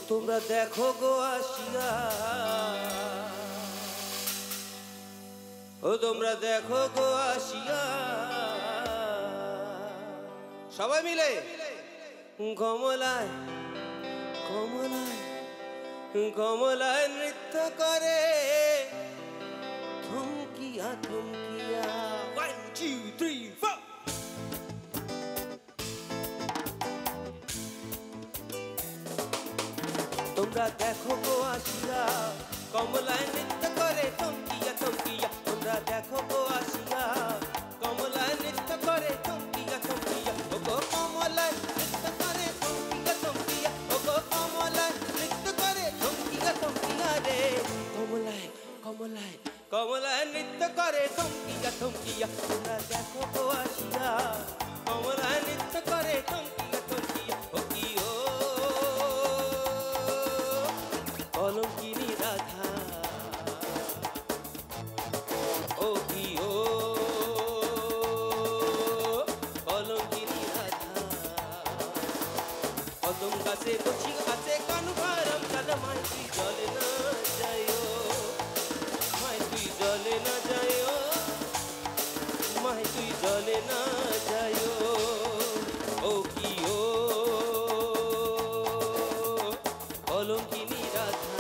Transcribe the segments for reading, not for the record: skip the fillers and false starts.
তোমরা দেখো গো আসিয়া, ও তোমরা দেখো গো আসিয়া, সবাই মিলে কমলায় কমলায় কমলায় নৃত্য করে থমকিয়া থমকিয়া। 1 2 3 4 তোমরা দেখো গো আসিয়া, কমলায় নৃত্য করে থমকিয়া থমকিয়া। তোমরা দেখো গো আসিয়া, কমলায় নৃত্য করে থমকিয়া থমকিয়া। ও গো কমলায় নৃত্য করে থমকিয়া থমকিয়া, ও গো কমলায় নৃত্য করে থমকিয়া থমকিয়া রে। কমলায় কমলায় কমলায় নৃত্য করে থমকিয়া থমকিয়া। তোমরা দেখো গো আসিয়া, কমলায় নৃত্য করে থমকিয়া থমকিয়া। ও কি ও কলঙ্কিনী রাধা, ও কি ও কলঙ্কিনী রাধা। কদম গাছে বসি আছে কানু ভারম দাদা, মাই তুই জলে না যাইও, মাই তুই জলে না যাইও, মাই তুই জলে না যাইও। ও কি ও কলঙ্কিনী রাধা।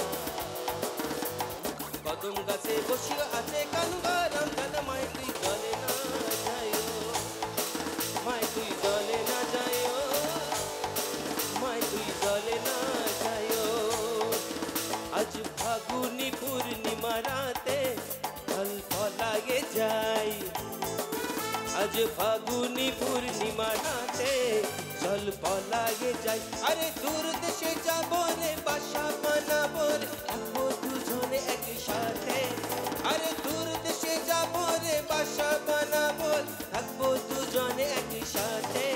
কদম গাছে বসিয়া আছে কানু ভারম দাদা, মাই তুই জলে না যাইও, মাই তুই জলে না যাইও, মাই তুই জলে না যাইও। আজ ফাগুনি পূর্ণিমা রাতে অল্প লাগে যাই, আজ ফাগুনি পূর্ণিমা রাতে অল্প লাগে যাই। আরে দূর দেশে যাবো রে, বাসা বানাবো রে, থাকবো দুজনে একসাথে। আরে দূর দেশে যাবো রে, বাসা বানাবো, থাকবো দুজনে একসাথে।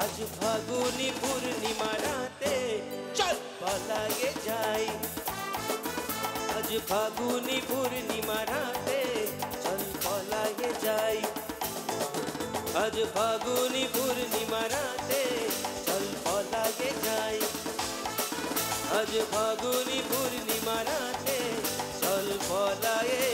আজ ফাগুনি পূর্ণিমা রাতে চল পালাগে যাই, আজ ফাগুনি পূর্ণিমা রাতে চল পালাগে যাই, আজ ফাগুনি পূর্ণিমা রাতে চল পালাগে যাই, আজ ফাগুনি পূর্ণিমা রাতে চল পালাগে